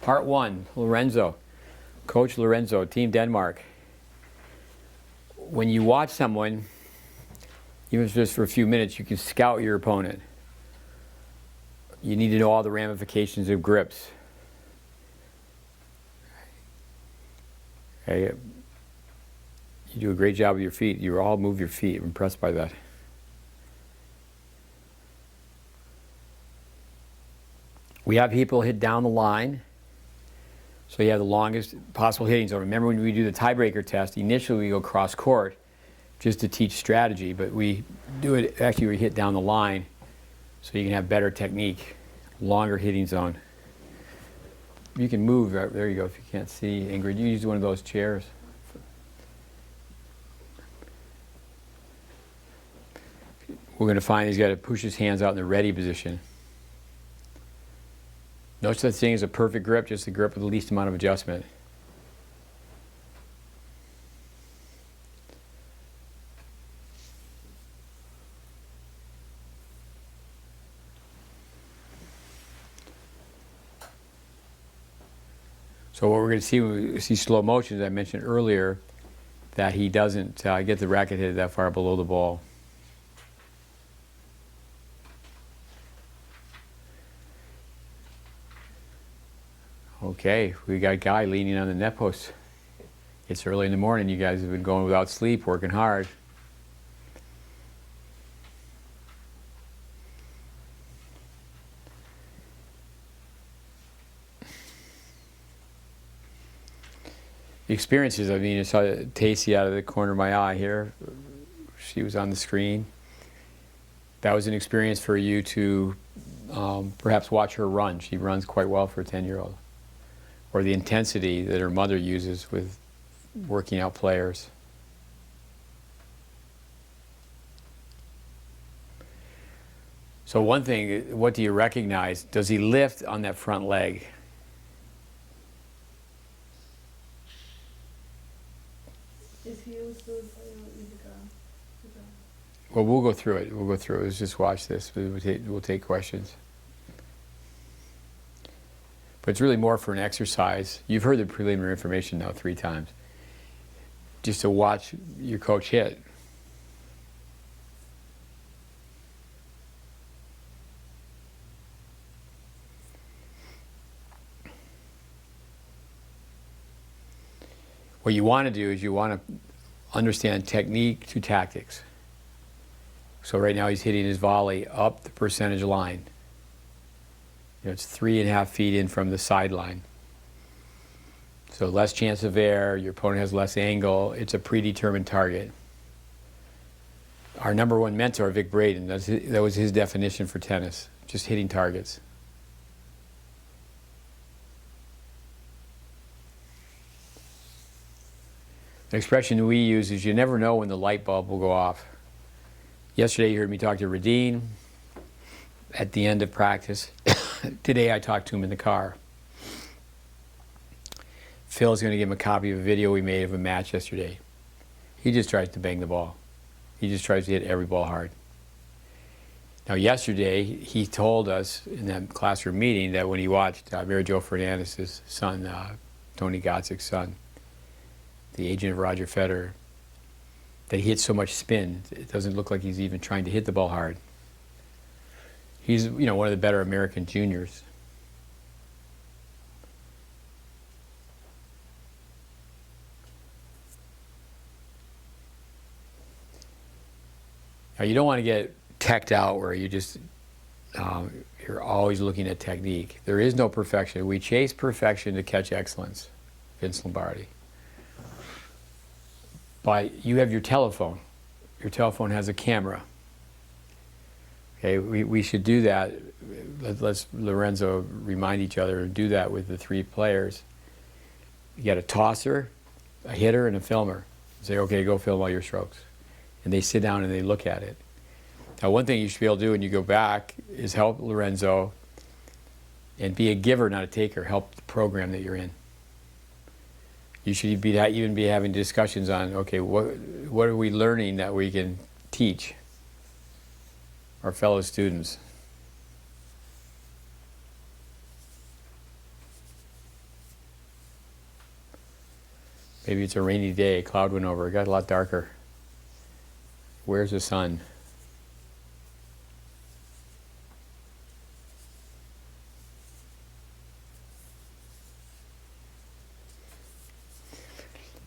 Part 1, Lorenzo. Coach Lorenzo, Team Denmark. When you watch someone, even if it's just for a few minutes, you can scout your opponent. You need to know all the ramifications of grips. Okay. You do a great job with your feet. You all move your feet. I'm impressed by that. We have people hit down the line. So you have the longest possible hitting zone. Remember when we do the tiebreaker test, initially we go cross court just to teach strategy, but we do it, actually we hit down the line so you can have better technique, longer hitting zone. You can move, there you go, if you can't see. Ingrid, you use one of those chairs. We're going to find he's got to push his hands out in the ready position. No such thing as a perfect grip, just a grip with the least amount of adjustment. So what we're going to see when we see slow motion, as I mentioned earlier, that he doesn't get the racket hit that far below the ball. Okay, we got a guy leaning on the net post. It's early in the morning. You guys have been going without sleep, working hard. The experiences, I mean, I saw Tacey out of the corner of my eye here. She was on the screen. That was an experience for you to perhaps watch her run. She runs quite well for a 10-year-old. Or the intensity that her mother uses with working out players. So one thing, what do you recognize? Does he lift on that front leg? Is he also with the ground? Well, we'll go through it. We'll go through it. Let's just watch this. We'll take questions. But it's really more for an exercise. You've heard the preliminary information now 3 times. Just to watch your coach hit. What you want to do is you want to understand technique to tactics. So right now he's hitting his volley up the percentage line. It's 3.5 feet in from the sideline. So less chance of error, your opponent has less angle, it's a predetermined target. Our number 1 mentor, Vic Braden, that was his definition for tennis, just hitting targets. The expression we use is you never know when the light bulb will go off. Yesterday you heard me talk to Radine at the end of practice. Today I talked to him in the car. Phil's going to give him a copy of a video we made of a match yesterday. He just tries to bang the ball. He just tries to hit every ball hard. Now yesterday he told us in that classroom meeting that when he watched Mary Jo Fernandez's son, Tony Gotzik's son, the agent of Roger Federer, that he hits so much spin, it doesn't look like he's even trying to hit the ball hard. He's, one of the better American juniors. Now, you don't want to get teched out where you just, you're always looking at technique. There is no perfection. We chase perfection to catch excellence, Vince Lombardi. But you have your telephone. Your telephone has a camera. Okay, we should do that. Let's, Lorenzo, remind each other and do that with the 3 players. You got a tosser, a hitter, and a filmer. Say, okay, go film all your strokes. And they sit down and they look at it. Now, one thing you should be able to do when you go back is help Lorenzo and be a giver, not a taker. Help the program that you're in. You should even be having discussions on, okay, what are we learning that we can teach our fellow students? Maybe it's a rainy day, cloud went over, it got a lot darker. Where's the sun?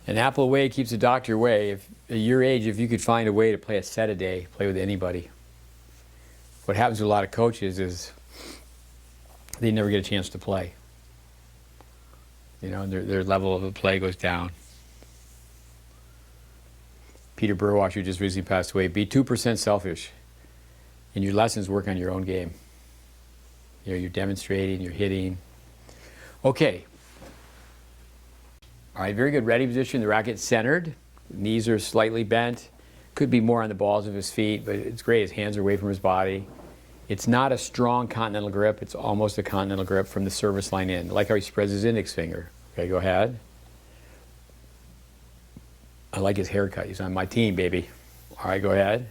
An apple away keeps the doctor away. If at your age, if you could find a way to play a set a day, play with anybody. What happens to a lot of coaches is they never get a chance to play. You know, their level of play goes down. Peter Burwash, who just recently passed away, be 2% selfish. In your lessons, work on your own game. You know, you're demonstrating, you're hitting. Okay. All right, very good ready position. The racket's centered. Knees are slightly bent. Could be more on the balls of his feet, but it's great. His hands are away from his body. It's not a strong continental grip. It's almost a continental grip from the service line in. I like how he spreads his index finger. Okay, go ahead. I like his haircut. He's on my team, baby. All right, go ahead.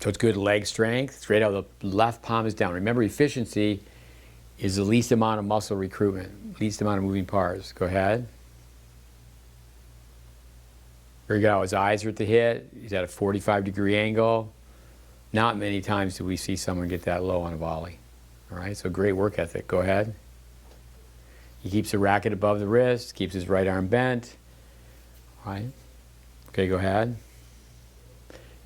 So it's good leg strength. Straight out, the left palm is down. Remember, efficiency is the least amount of muscle recruitment, least amount of moving parts. Go ahead. Very good. His eyes are at the hit. He's at a 45-degree angle. Not many times do we see someone get that low on a volley. All right, so great work ethic. Go ahead. He keeps the racket above the wrist, keeps his right arm bent. All right. Okay, go ahead.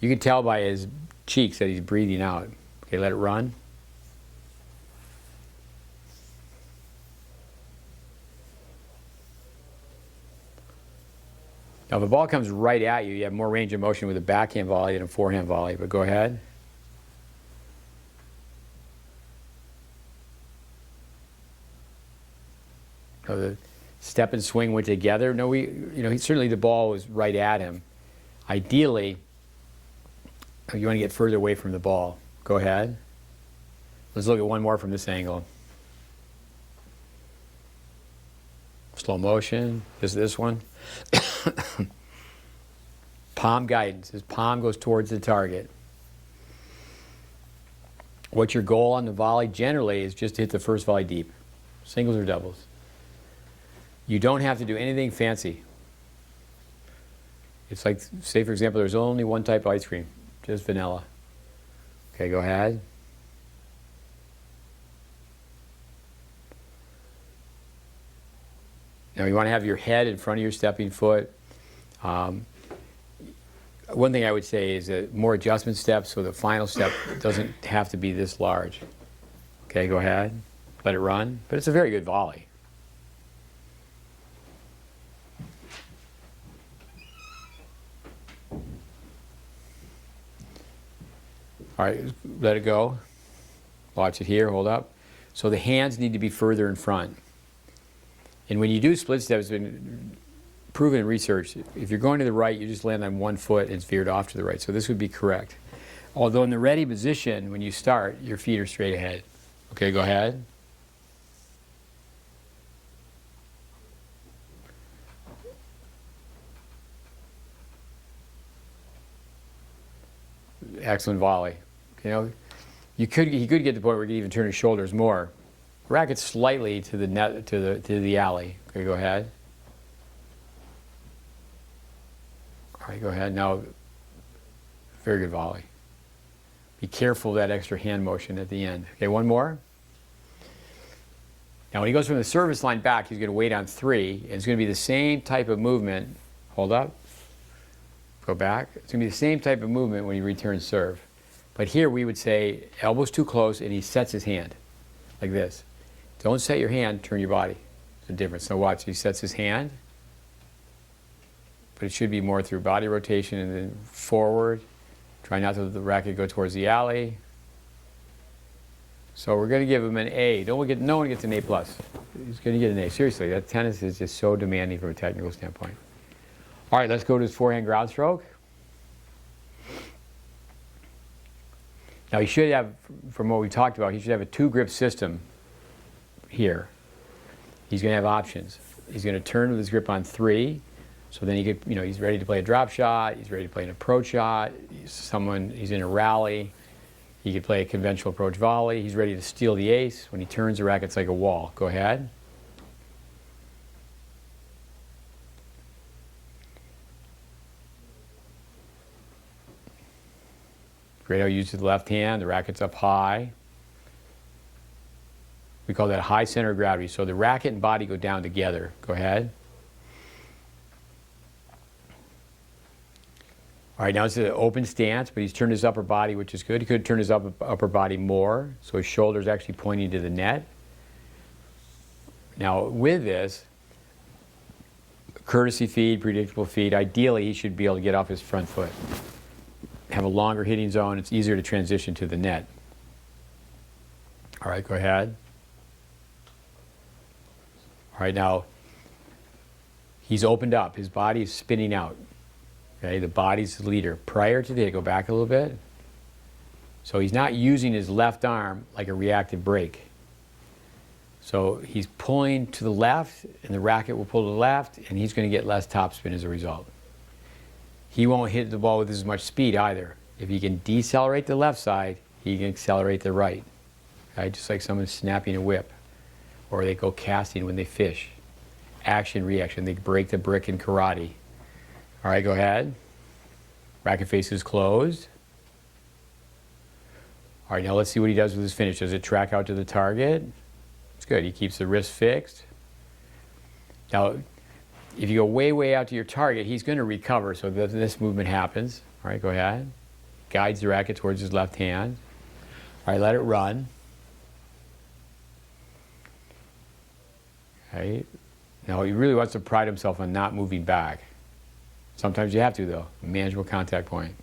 You can tell by his cheeks that he's breathing out. Okay, let it run. Now, if the ball comes right at you, you have more range of motion with a backhand volley than a forehand volley, but go ahead. Now, the step and swing went together. No, certainly the ball was right at him. Ideally, you want to get further away from the ball. Go ahead. Let's look at one more from this angle. Slow motion. This one. Palm guidance. His palm goes towards the target. What's your goal on the volley? Generally is just to hit the first volley deep. Singles or doubles. You don't have to do anything fancy. It's like, say for example, there's only one type of ice cream, just vanilla. Okay, go ahead. Now you want to have your head in front of your stepping foot. One thing I would say is that more adjustment steps so the final step doesn't have to be this large. Okay, go ahead. Let it run. But it's a very good volley. All right, let it go. Watch it here, hold up. So the hands need to be further in front. And when you do split steps, it's been proven in research, if you're going to the right, you just land on one foot and it's veered off to the right. So this would be correct. Although in the ready position, when you start, your feet are straight ahead. Okay, go ahead. Excellent volley. You know, he could get to the point where he could even turn his shoulders more. Racket slightly to the net, to the alley. Okay, go ahead. All right, go ahead. Now, very good volley. Be careful of that extra hand motion at the end. Okay, one more. Now, when he goes from the service line back, he's going to wait on 3, and it's going to be the same type of movement. Hold up. Go back. It's going to be the same type of movement when he returns serve. But here we would say elbows too close, and he sets his hand like this. Don't set your hand, turn your body. It's a difference. So watch, he sets his hand, but it should be more through body rotation and then forward. Try not to let the racket go towards the alley. So we're going to give him an A. No one gets an A+. He's going to get an A. Seriously, that tennis is just so demanding from a technical standpoint. All right, let's go to his forehand ground stroke. Now he should have, from what we talked about, he should have a 2-grip system here. He's going to have options. He's going to turn with his grip on 3, so then he's ready to play a drop shot, he's ready to play an approach shot, he's in a rally, He could play a conventional approach volley. He's ready to steal the ace. When he turns the racket, it's like a wall. Go ahead. Great how he uses the left hand. The racket's up high. We call that high center of gravity. So the racket and body go down together. Go ahead. All right, now it's an open stance, but he's turned his upper body, which is good. He could turn his upper body more, so his shoulder's actually pointing to the net. Now, with this, courtesy feed, predictable feed, ideally he should be able to get off his front foot. Have a longer hitting zone. It's easier to transition to the net. All right, go ahead. All right, now he's opened up. His body is spinning out. Okay, the body's the leader. Prior to the hit, go back a little bit. So he's not using his left arm like a reactive brake. So he's pulling to the left, and the racket will pull to the left, and he's going to get less topspin as a result. He won't hit the ball with as much speed either. If he can decelerate the left side, he can accelerate the right. Okay, just like someone snapping a whip, or they go casting when they fish. Action, reaction. They break the brick in karate. All right, go ahead. Racket face is closed. All right, now let's see what he does with his finish. Does it track out to the target? It's good. He keeps the wrist fixed. Now, if you go way, way out to your target, he's going to recover, so this movement happens. All right, go ahead. Guides the racket towards his left hand. All right, let it run. Okay. Now, he really wants to pride himself on not moving back. Sometimes you have to, though. A manageable contact point.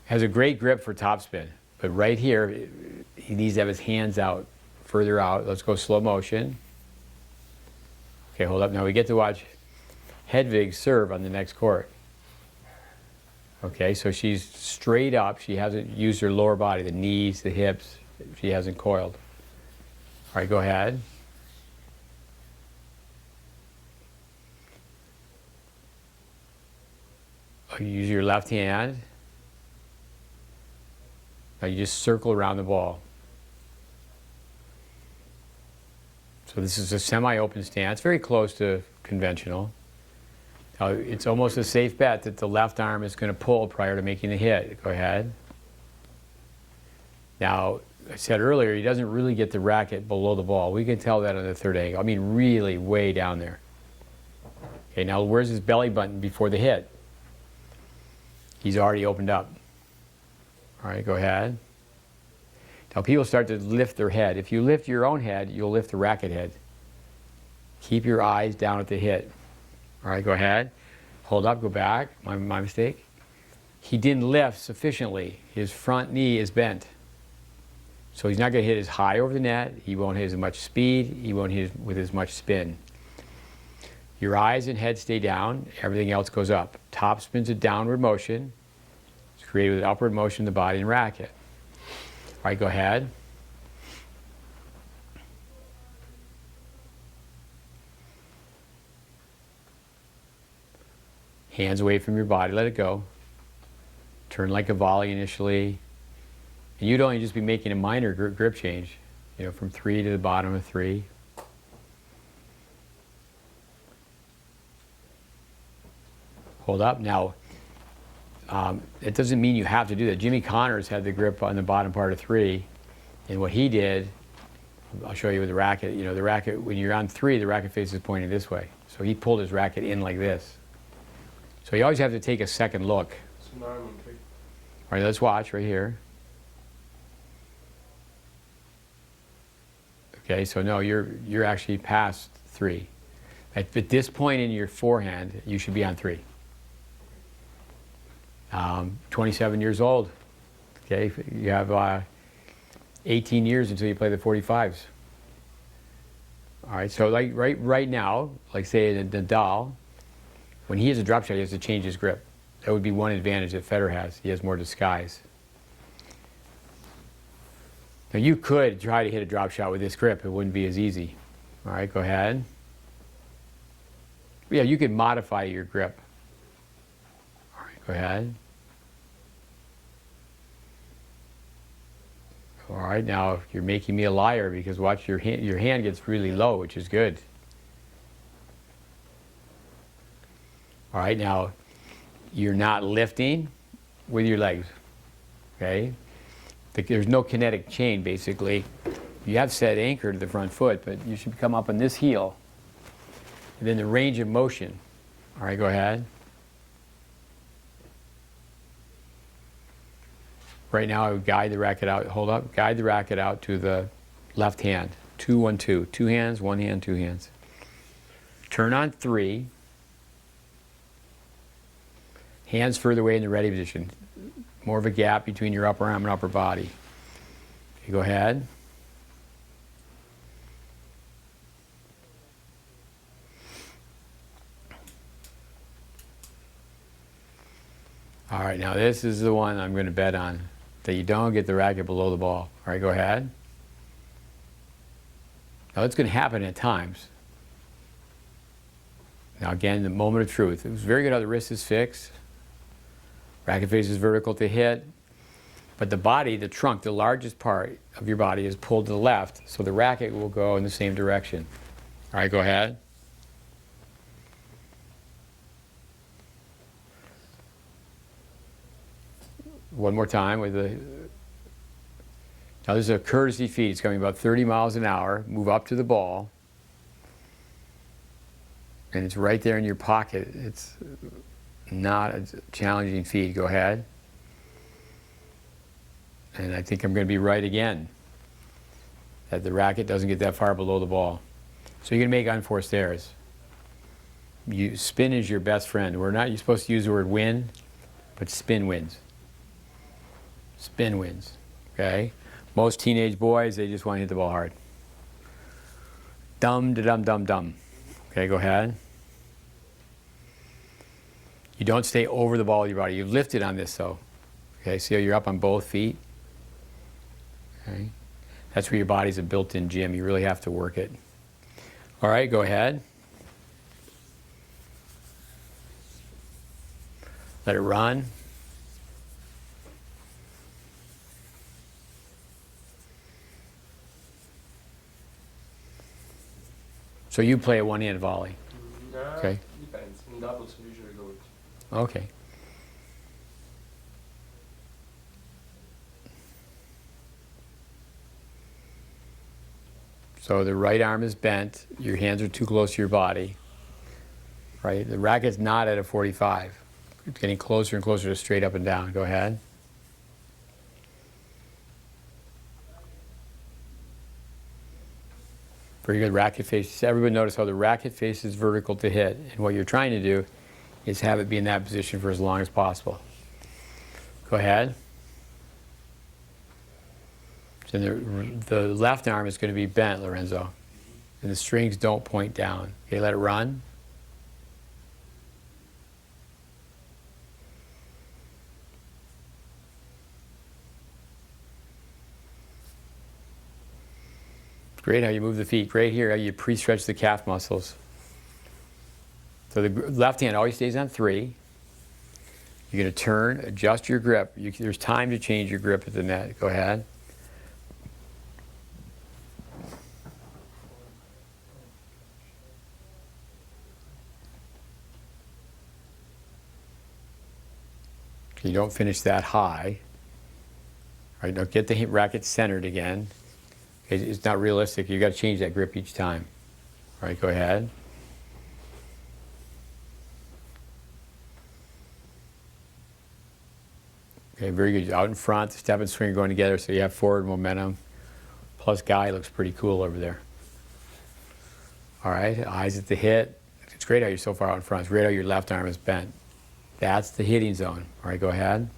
Has a great grip for topspin, but right here, he needs to have his hands out, further out. Let's go slow motion. Okay, hold up. Now we get to watch Hedvig serve on the next court. Okay, so she's straight up. She hasn't used her lower body, the knees, the hips. She hasn't coiled. All right, go ahead. You use your left hand. Now you just circle around the ball. So this is a semi-open stance, very close to conventional. Now it's almost a safe bet that the left arm is going to pull prior to making the hit. Go ahead. Now, I said earlier, he doesn't really get the racket below the ball. We can tell that on the third angle. I mean, really way down there. Okay, now where's his belly button before the hit? He's already opened up. All right, go ahead. Now people start to lift their head. If you lift your own head, you'll lift the racket head. Keep your eyes down at the hit. All right, go ahead. Hold up, go back. My mistake. He didn't lift sufficiently. His front knee is bent. So he's not going to hit as high over the net. He won't hit as much speed. He won't hit with as much spin. Your eyes and head stay down. Everything else goes up. Top spin's a downward motion. It's created with upward motion of the body and racket. All right, go ahead. Hands away from your body. Let it go. Turn like a volley initially. And you'd only just be making a minor grip change, you know, from 3 to the bottom of 3. Hold up. Now, it doesn't mean you have to do that. Jimmy Connors had the grip on the bottom part of 3, and what he did, I'll show you with the racket. You know, the racket, when you're on 3, the racket face is pointing this way. So he pulled his racket in like this. So you always have to take a second look. All right, let's watch right here. Okay, so no, you're actually past 3. At this point in your forehand, you should be on 3. 27 years old. Okay, you have 18 years until you play the 45s. All right, so like right now, like say Nadal, when he has a drop shot, he has to change his grip. That would be one advantage that Federer has. He has more disguise. Now you could try to hit a drop shot with this grip. It wouldn't be as easy. All right, go ahead. Yeah, you could modify your grip. All right, go ahead. All right, now you're making me a liar because watch your hand gets really low, which is good. All right, now you're not lifting with your legs, okay? There's no kinetic chain, basically. You have set anchor to the front foot, but you should come up on this heel. And then the range of motion. All right, go ahead. Right now, I would guide the racket out. Hold up. Guide the racket out to the left hand. 2, 1, 2. 2 hands, 1 hand, 2 hands. Turn on 3. Hands further away in the ready position. More of a gap between your upper arm and upper body. Okay, go ahead. All right, now this is the one I'm going to bet on, that you don't get the racket below the ball. All right, go ahead. Now it's going to happen at times. Now again, the moment of truth. It was very good how the wrist is fixed. Racket face is vertical to hit. But the body, the trunk, the largest part of your body is pulled to the left, so the racket will go in the same direction. All right, go ahead. One more time with the. Now this is a courtesy feed. It's coming about 30 miles an hour. Move up to the ball. And it's right there in your pocket. It's not a challenging feed. Go ahead. And I think I'm going to be right again. That the racket doesn't get that far below the ball. So you're going to make unforced errors. Spin is your best friend. You're supposed to use the word win, but spin wins. Spin wins, okay? Most teenage boys, they just want to hit the ball hard. Dum, da dum, dum, dum. Okay, go ahead. You don't stay over the ball with your body. You lift it on this, though. Okay, see how you're up on both feet? Okay. That's where your body's a built-in gym. You really have to work it. All right, go ahead. Let it run. So you play a one-hand volley. Okay. Depends. In doubles, we usually go with. Okay. So the right arm is bent. Your hands are too close to your body. Right. The racket's not at a 45. It's getting closer and closer to straight up and down. Go ahead. Very good racket face. Everyone notice how the racket face is vertical to hit. And what you're trying to do is have it be in that position for as long as possible. Go ahead. So the left arm is going to be bent, Lorenzo. And the strings don't point down. Okay, let it run. Great how you move the feet. Great here how you pre-stretch the calf muscles. So the left hand always stays on 3. You're going to turn, adjust your grip. There's time to change your grip at the net. Go ahead. You don't finish that high. All right, now get the racket centered again. It's not realistic. You've got to change that grip each time. All right, go ahead. Okay, very good. Out in front, the step and swing are going together, so you have forward momentum. Plus, guy looks pretty cool over there. All right, eyes at the hit. It's great how you're so far out in front. It's great how your left arm is bent. That's the hitting zone. All right, go ahead.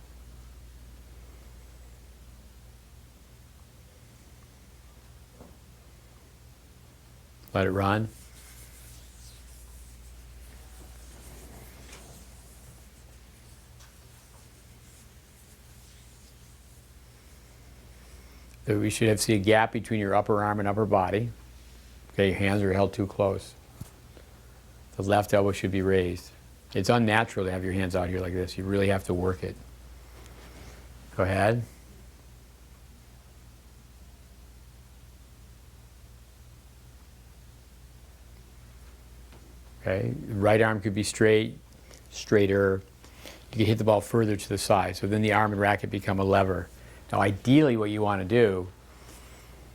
Let it run. So we should see a gap between your upper arm and upper body. Okay, your hands are held too close. The left elbow should be raised. It's unnatural to have your hands out here like this. You really have to work it. Go ahead. Okay, right arm could be straight, straighter. You can hit the ball further to the side. So then the arm and racket become a lever. Now ideally what you want to do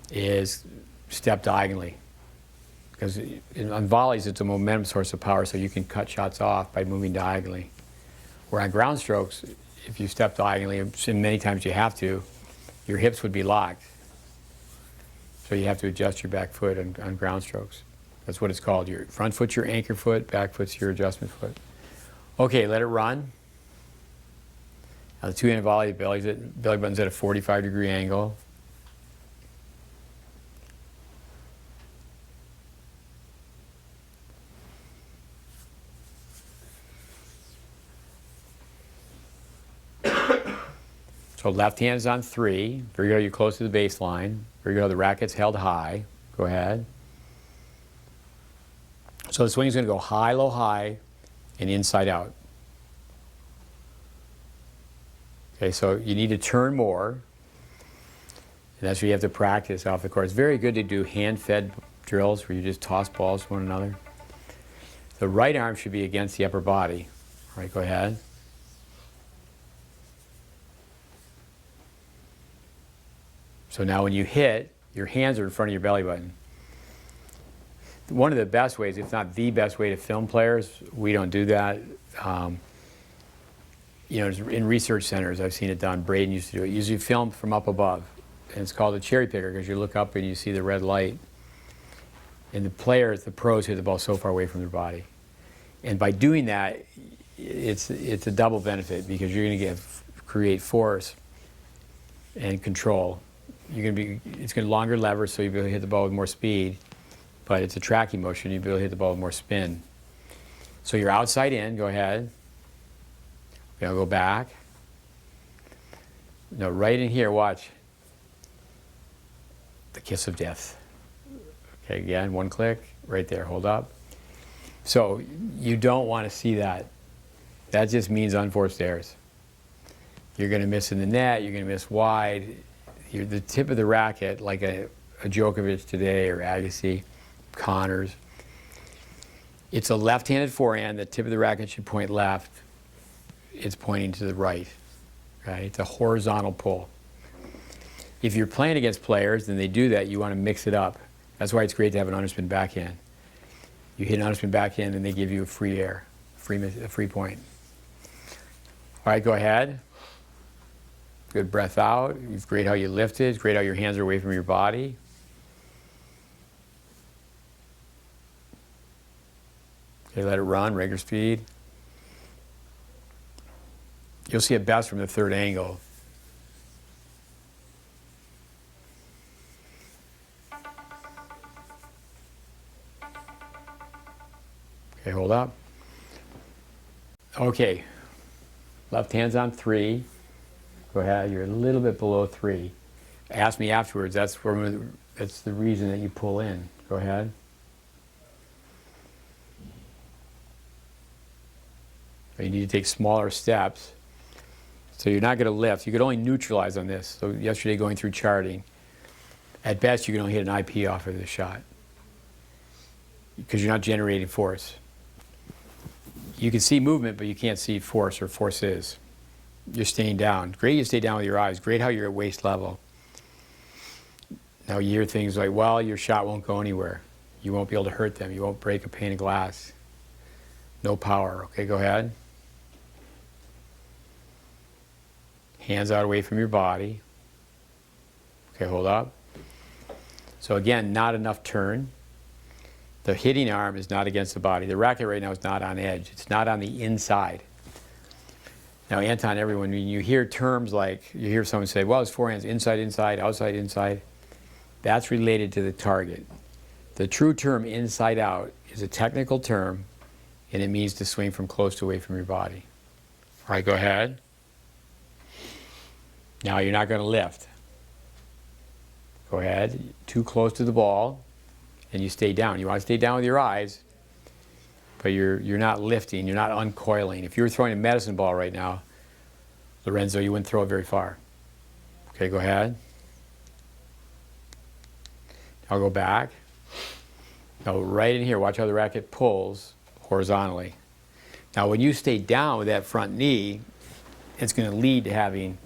is step diagonally. Because on volleys it's a momentum source of power, so you can cut shots off by moving diagonally. Where on ground strokes, if you step diagonally, and many times you have to, your hips would be locked. So you have to adjust your back foot on ground strokes. That's what it's called. Your front foot's your anchor foot, back foot's your adjustment foot. Okay, let it run. Now the two-handed volley, belly button's at a 45-degree angle. So left hand is on 3. Very good, you're close to the baseline. Very good, the racket's held high. Go ahead. So the swing is going to go high, low, high, and inside out. Okay, so you need to turn more. And that's what you have to practice off the court. It's very good to do hand-fed drills where you just toss balls to one another. The right arm should be against the upper body. All right, go ahead. So now when you hit, your hands are in front of your belly button. One of the best ways, if not the best way to film players, we don't do that. You know, in research centers, I've seen it done. Braden used to do it. Usually film from up above. And it's called a cherry picker because you look up and you see the red light. And the pros hit the ball so far away from their body. And by doing that, it's a double benefit because you're going to create force and control. It's going to longer lever, so you'll be able to hit the ball with more speed. But it's a tracking motion, you'll be able to hit the ball with more spin. So you're outside in, go ahead. Okay, I'll go back. No, right in here, watch. The kiss of death. Okay, again, one click, right there, hold up. So you don't want to see that. That just means unforced errors. You're going to miss in the net, you're going to miss wide. You're the tip of the racket, like a Djokovic today or Agassi, Connors. It's a left-handed forehand. The tip of the racket should point left. It's pointing to the right. Okay? It's a horizontal pull. If you're playing against players and they do that, you want to mix it up. That's why it's great to have an underspin backhand. You hit an underspin backhand and they give you a free air, a free point. All right, go ahead. Good breath out. It's great how you lift it. It's great how your hands are away from your body. Okay, let it run, regular speed. You'll see it best from the third angle. Okay, hold up. Okay, left hand's on 3. Go ahead, you're a little bit below 3. Ask me afterwards, that's the reason that you pull in. Go ahead. You need to take smaller steps. So you're not going to lift. You could only neutralize on this. So yesterday going through charting, at best you can only hit an IP off of the shot because you're not generating force. You can see movement, but you can't see force or forces. You're staying down. Great you stay down with your eyes. Great how you're at waist level. Now you hear things like, well, your shot won't go anywhere. You won't be able to hurt them. You won't break a pane of glass. No power. Okay, go ahead. Hands out away from your body. Okay, hold up. So again, not enough turn. The hitting arm is not against the body. The racket right now is not on edge. It's not on the inside. Now, Anton, everyone, when you hear terms like, you hear someone say, well, his forehand's inside, inside, outside, inside, that's related to the target. The true term inside out is a technical term, and it means to swing from close to away from your body. All right, go ahead. Now, you're not going to lift. Go ahead. Too close to the ball, and you stay down. You want to stay down with your eyes, but you're not lifting, you're not uncoiling. If you were throwing a medicine ball right now, Lorenzo, you wouldn't throw it very far. Okay, go ahead. Now go back. Now right in here, watch how the racket pulls. horizontally. Now, when you stay down with that front knee, it's going to lead to having,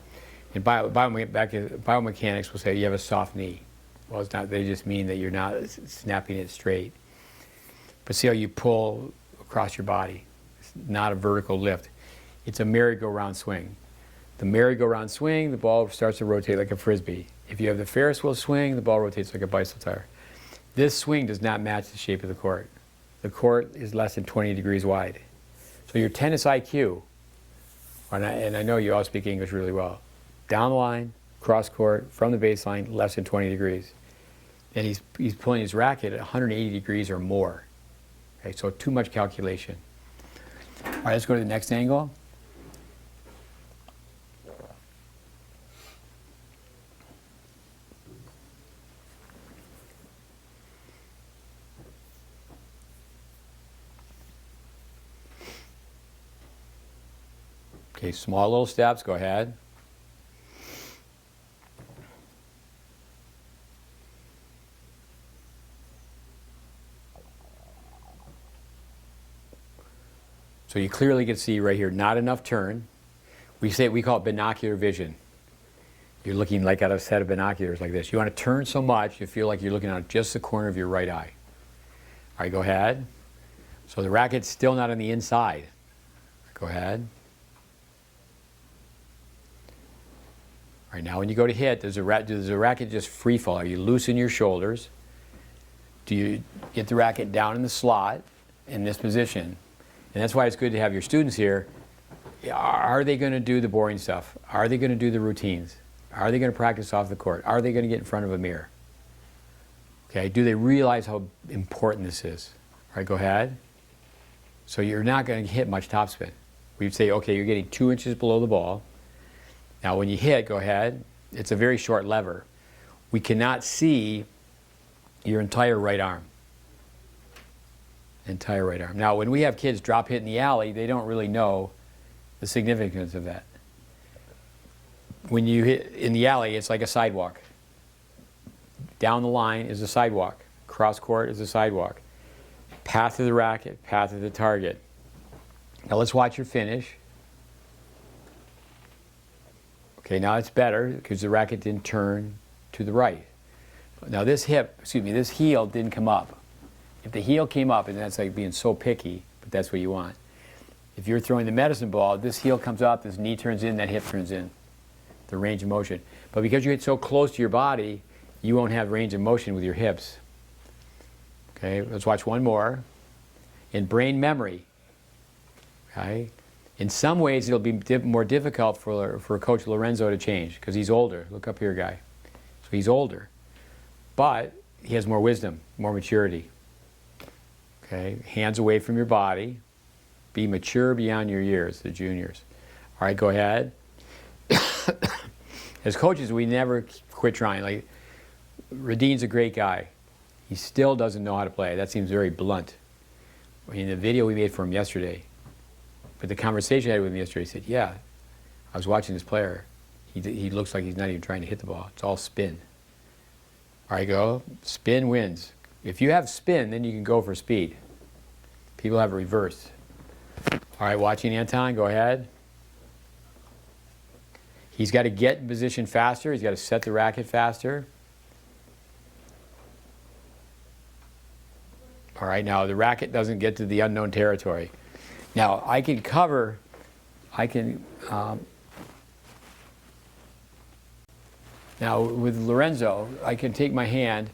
and biomechanics will say you have a soft knee. Well, it's not. They just mean that you're not snapping it straight. But see how you pull across your body. It's not a vertical lift. It's a merry-go-round swing. The merry-go-round swing, the ball starts to rotate like a frisbee. If you have the Ferris wheel swing, the ball rotates like a bicycle tire. This swing does not match the shape of the court. The court is less than 20 degrees wide. So your tennis IQ, and I know you all speak English really well, down the line, cross court, from the baseline, less than 20 degrees. And he's pulling his racket at 180 degrees or more. Okay, so too much calculation. All right, let's go to the next angle. Okay, small little steps, go ahead. So you clearly can see right here, not enough turn. We call it binocular vision. You're looking like at a set of binoculars like this. You want to turn so much you feel like you're looking at just the corner of your right eye. All right, go ahead. So the racket's still not on the inside. Go ahead. All right, now when you go to hit, does the racket just free fall? Are you loosen your shoulders? Do you get the racket down in the slot in this position? And that's why it's good to have your students here. Are they going to do the boring stuff? Are they going to do the routines? Are they going to practice off the court? Are they going to get in front of a mirror? Okay, do they realize how important this is? All right, go ahead. So you're not going to hit much topspin. We'd say, okay, you're getting 2 inches below the ball. Now when you hit, go ahead. It's a very short lever. We cannot see your entire right arm. Entire right arm. Now when we have kids drop hit in the alley, they don't really know the significance of that. When you hit in the alley, it's like a sidewalk. Down the line is a sidewalk. Cross court is a sidewalk. Path to the racket, path to the target. Now let's watch your finish. Okay, now it's better because the racket didn't turn to the right. Now this heel didn't come up. If the heel came up, and that's like being so picky, but that's what you want. If you're throwing the medicine ball, this heel comes up, this knee turns in, that hip turns in. The range of motion. But because you hit so close to your body, you won't have range of motion with your hips. Okay, let's watch one more. In brain memory, okay, in some ways it'll be more difficult for Coach Lorenzo to change because he's older. Look up here, guy. So he's older, but he has more wisdom, more maturity. Okay, hands away from your body. Be mature beyond your years, the juniors. All right, go ahead. As coaches, we never quit trying. Like, Radine's a great guy. He still doesn't know how to play. That seems very blunt. In the video we made for him yesterday, but the conversation I had with him yesterday, he said, yeah, I was watching this player. He looks like he's not even trying to hit the ball. It's all spin. All right, go. Spin wins. If you have spin, then you can go for speed. People have it reversed. All right, watching Anton, go ahead. He's got to get in position faster. He's got to set the racket faster. All right, now the racket doesn't get to the unknown territory. Now I can cover, now with Lorenzo, I can take my hand.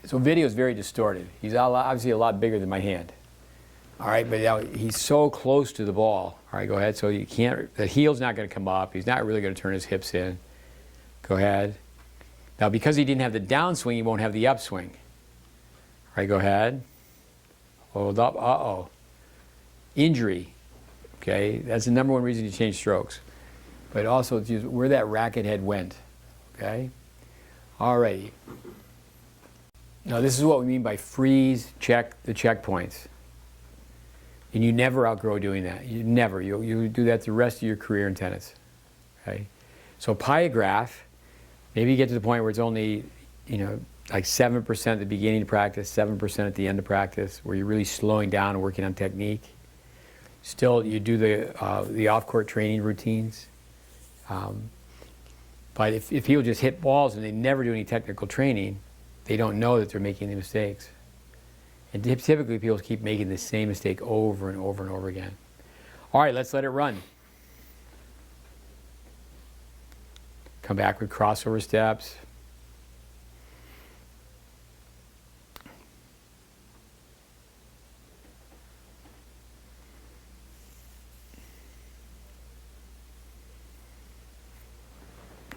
So video is very distorted. He's obviously a lot bigger than my hand. All right, but now he's so close to the ball. All right, go ahead. So you can't, the heel's not going to come up. He's not really going to turn his hips in. Go ahead. Now because he didn't have the downswing, he won't have the upswing. All right, go ahead. Hold up. Uh-oh. Injury. Okay, that's the number one reason you change strokes. But also it's where that racket head went. Okay? All righty. Now this is what we mean by freeze, check the checkpoints. And you never outgrow doing that. You never. You do that the rest of your career in tennis. Okay? So pyograph, maybe you get to the point where it's only, like 7% at the beginning of practice, 7% at the end of practice, where you're really slowing down and working on technique. Still, you do the off-court training routines. But if people just hit balls and they never do any technical training, they don't know that they're making the mistakes. And typically people keep making the same mistake over and over and over again. All right, let's let it run. Come back with crossover steps.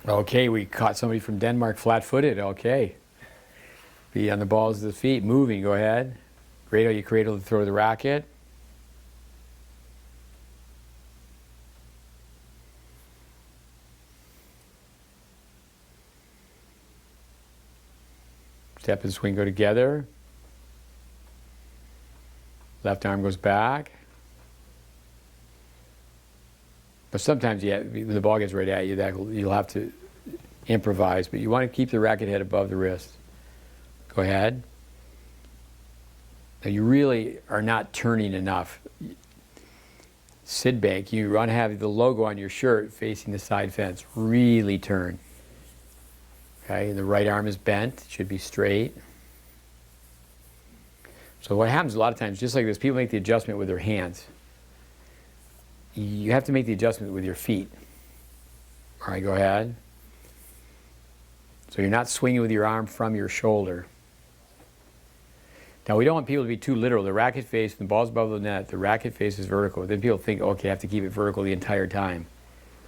Okay, we caught somebody from Denmark flat-footed. Okay. Be on the balls of the feet, moving. Go ahead. Great how you cradle to throw the racket. Step and swing go together. Left arm goes back. But sometimes, when the ball gets right at you, you'll have to improvise. But you want to keep the racket head above the wrist. Go ahead. Now you really are not turning enough. Sid bank, you want to have the logo on your shirt facing the side fence. Really turn. Okay, the right arm is bent, it should be straight. So what happens a lot of times, just like this, people make the adjustment with their hands. You have to make the adjustment with your feet. All right, go ahead. So you're not swinging with your arm from your shoulder. Now, we don't want people to be too literal. The racket face, the ball's above the net, the racket face is vertical. Then people think, okay, I have to keep it vertical the entire time.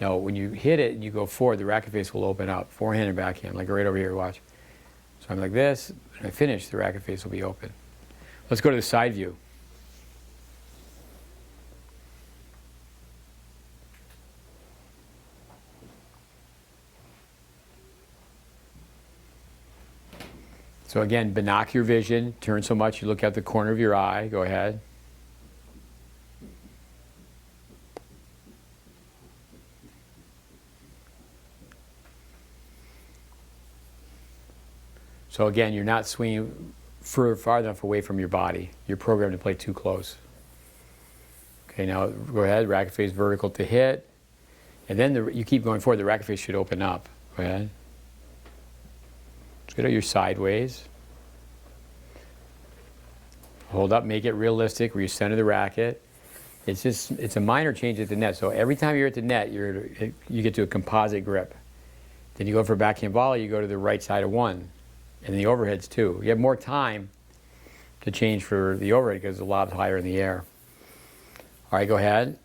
No, when you hit it and you go forward, the racket face will open up, forehand and backhand, like right over here, watch. So I'm like this, when I finish, the racket face will be open. Let's go to the side view. So again, binocular vision, turn so much you look out the corner of your eye. Go ahead. So again, you're not swinging far enough away from your body. You're programmed to play too close. Okay, now go ahead, racket face vertical to hit. And then you keep going forward, the racket face should open up. Go ahead. Get out your sideways. Hold up, make it realistic where you center the racket. It's a minor change at the net. So every time you're at the net, you get to a composite grip. Then you go for a backhand volley, you go to the right side of one. And the overheads too. You have more time to change for the overhead because the lob's higher in the air. All right, go ahead.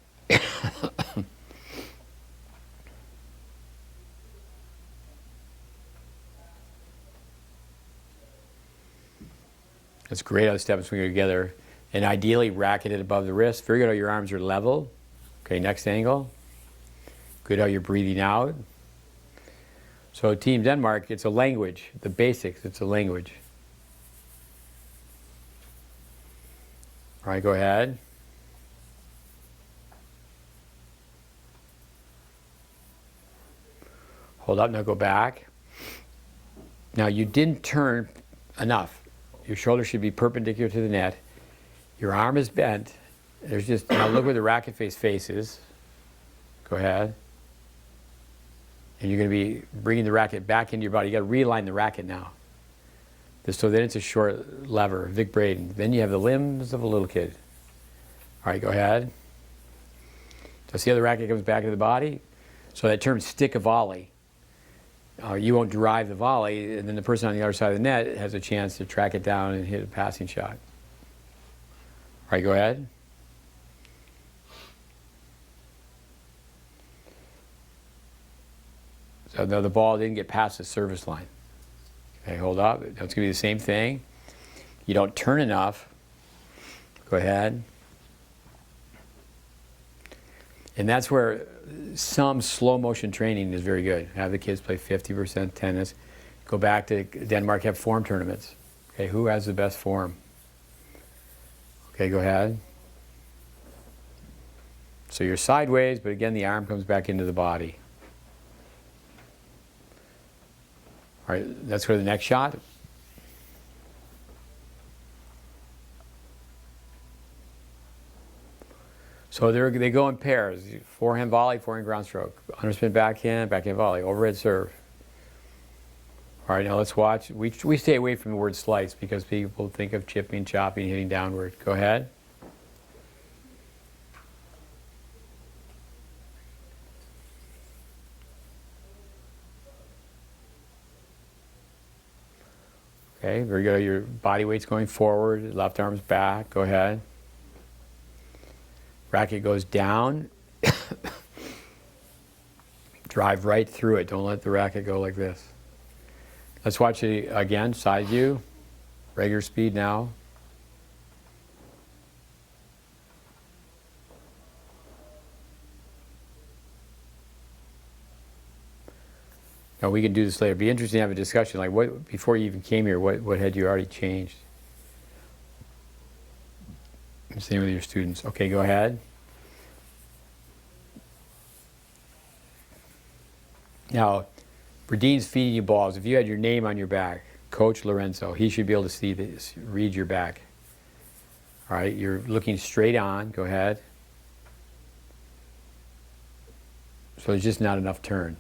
That's great how the step and swing are together. And ideally racket it above the wrist. Very good how your arms are level. Okay, next angle. Good how you're breathing out. So Team Denmark, it's a language. The basics, it's a language. All right, go ahead. Hold up, now go back. Now you didn't turn enough. Your shoulder should be perpendicular to the net. Your arm is bent. Now look where the racket face faces. Go ahead. And you're going to be bringing the racket back into your body. You got to realign the racket now. So then it's a short lever, Vic Braden. Then you have the limbs of a little kid. All right, go ahead. So see how the racket comes back into the body? So that term stick a volley. You won't drive the volley, and then the person on the other side of the net has a chance to track it down and hit a passing shot. All right, go ahead. So no, the ball didn't get past the service line. Okay, hold up. It's going to be the same thing. You don't turn enough. Go ahead. And that's where some slow motion training is very good. Have the kids play 50% tennis. Go back to Denmark, have form tournaments. Okay, who has the best form? Okay, go ahead. So you're sideways, but again, the arm comes back into the body. All right, let's go to the next shot. So they go in pairs. Forehand volley, forehand ground stroke. Underspin backhand, backhand volley, overhead serve. All right, now let's watch. We stay away from the word slice because people think of chipping, chopping, hitting downward. Go ahead. Okay, very good. Your body weight's going forward, left arm's back. Go ahead. Racket goes down. Drive right through it. Don't let the racket go like this. Let's watch it again. Side view. Regular speed now. Now we can do this later. It'd be interesting to have a discussion. Like, what before you even came here, what had you already changed? Same with your students. Okay, go ahead. Now, Berdine's feeding you balls. If you had your name on your back, Coach Lorenzo, he should be able to see this, read your back. All right, you're looking straight on. Go ahead. So there's just not enough turn.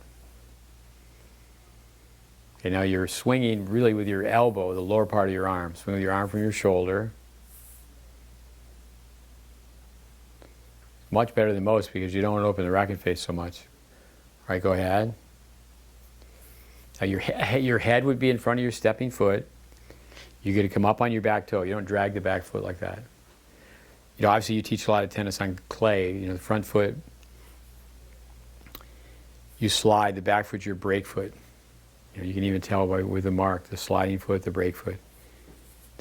Okay, now you're swinging really with your elbow, the lower part of your arm. Swing with your arm from your shoulder. Much better than most because you don't want to open the racket face so much. All right, go ahead. Now your head would be in front of your stepping foot. You're going to come up on your back toe. You don't drag the back foot like that. You know, obviously you teach a lot of tennis on clay. You know, the front foot, you slide. The back foot's your break foot. You know, you can even tell with the mark, the sliding foot, the break foot.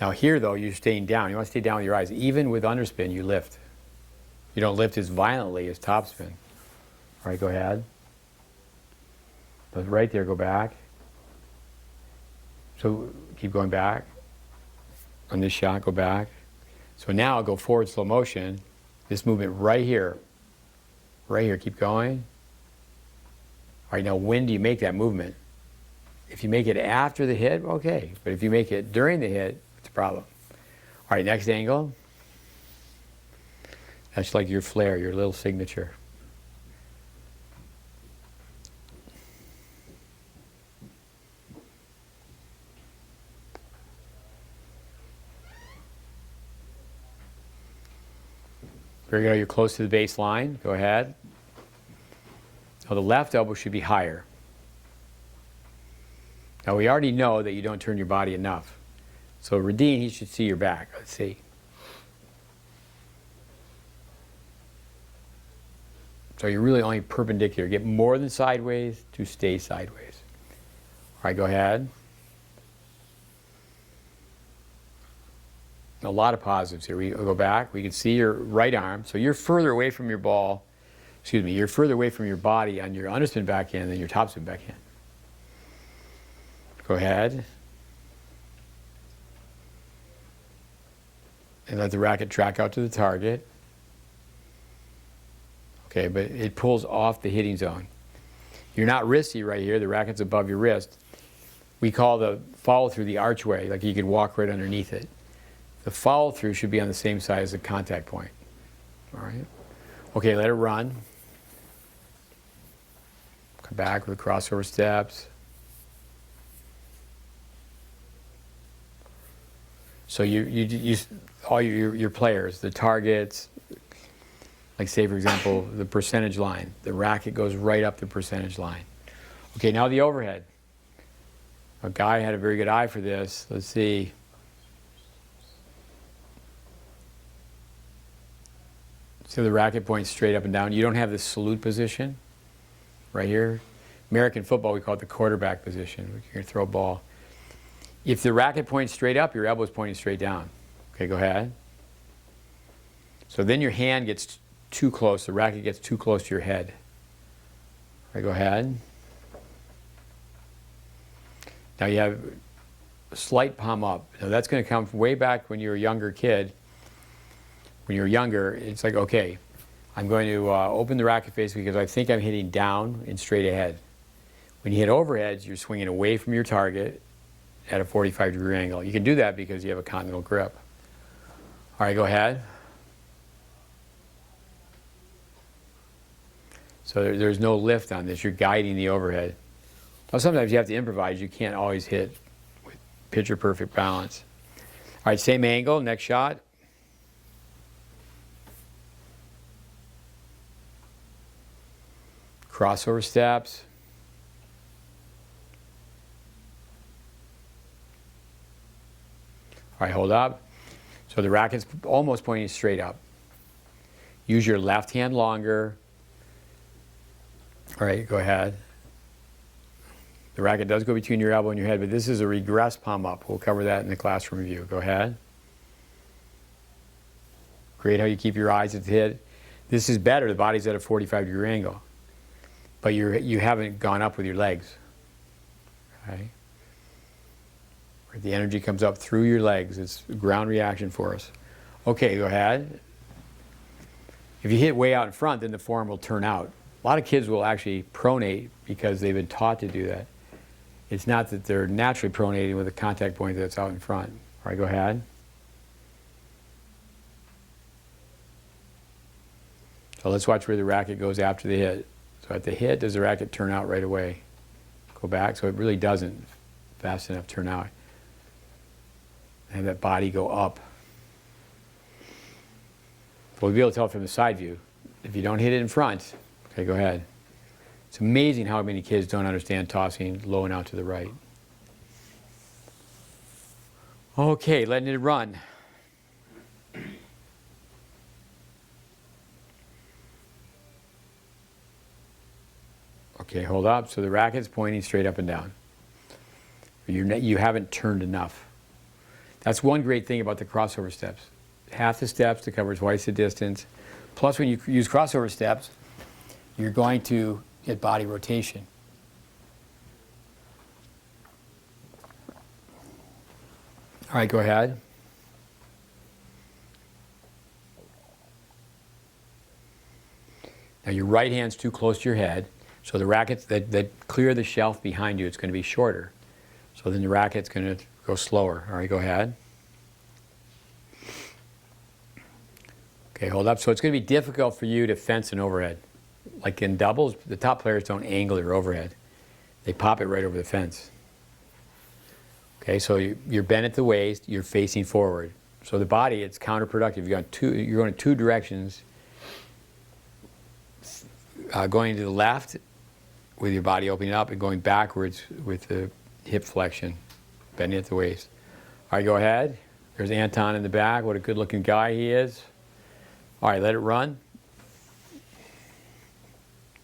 Now here, though, you're staying down. You want to stay down with your eyes. Even with underspin, you lift. You don't lift as violently as topspin. All right, go ahead. But right there, go back. So keep going back. On this shot, go back. So now go forward slow motion. This movement right here. Right here, keep going. All right, now when do you make that movement? If you make it after the hit, okay. But if you make it during the hit, it's a problem. All right, next angle. That's like your flair, your little signature. Very good. You're close to the baseline. Go ahead. Now the left elbow should be higher. Now we already know that you don't turn your body enough. So Radine, he should see your back. Let's see. So you're really only perpendicular. Get more than sideways to stay sideways. All right, go ahead. A lot of positives here. We go back. We can see your right arm. So you're further away from your ball. Excuse me. You're further away from your body on your underspin backhand than your topspin backhand. Go ahead. And let the racket track out to the target. Okay, but it pulls off the hitting zone. You're not wristy right here. The racket's above your wrist. We call the follow through the archway, like you could walk right underneath it. The follow through should be on the same side as the contact point. All right. Okay, let it run. Come back with the crossover steps. So you all your players, the targets, like say for example, the percentage line. The racket goes right up the percentage line. Okay, now the overhead. A guy had a very good eye for this. Let's see. So the racket points straight up and down. You don't have the salute position right here. American football, we call it the quarterback position. You're going to throw a ball. If the racket points straight up, your elbow's pointing straight down. Okay, go ahead. So then your hand gets too close. The racket gets too close to your head. Okay, go ahead. Now you have a slight palm up. Now that's going to come from way back when you were a younger kid. When you're younger, it's like, okay, I'm going to open the racket face because I think I'm hitting down and straight ahead. When you hit overheads, you're swinging away from your target at a 45-degree angle. You can do that because you have a continental grip. All right, go ahead. So there's no lift on this. You're guiding the overhead. Now sometimes you have to improvise. You can't always hit with picture perfect balance. All right, same angle, next shot. Crossover steps. All right, hold up. So the racket's almost pointing straight up. Use your left hand longer. All right, go ahead. The racket does go between your elbow and your head, but this is a regress palm up. We'll cover that in the classroom review. Go ahead. Great how you keep your eyes at the hit. This is better. The body's at a 45-degree angle, but you haven't gone up with your legs. Okay. The energy comes up through your legs. It's a ground reaction for us. Okay, go ahead. If you hit way out in front, then the form will turn out. A lot of kids will actually pronate because they've been taught to do that. It's not that they're naturally pronating with a contact point that's out in front. All right, go ahead. So let's watch where the racket goes after the hit. So at the hit, does the racket turn out right away? Go back. So it really doesn't fast enough turn out. Have that body go up. We'll be able to tell from the side view. If you don't hit it in front, okay, go ahead. It's amazing how many kids don't understand tossing low and out to the right. Okay, letting it run. Okay, hold up. So the racket's pointing straight up and down. You haven't turned enough. That's one great thing about the crossover steps. Half the steps to cover twice the distance. Plus, when you use crossover steps, you're going to get body rotation. All right, go ahead. Now your right hand's too close to your head, so the rackets that clear the shelf behind you, it's going to be shorter. So then the racket's going to go slower. All right, go ahead. Okay, hold up. So it's going to be difficult for you to fence an overhead. Like in doubles, the top players don't angle their overhead. They pop it right over the fence. Okay, so you're bent at the waist, you're facing forward. So the body, it's counterproductive. You're going in two directions. Going to the left with your body opening up and going backwards with the hip flexion, bending at the waist. All right, go ahead. There's Anton in the back. What a good-looking guy he is. All right, let it run.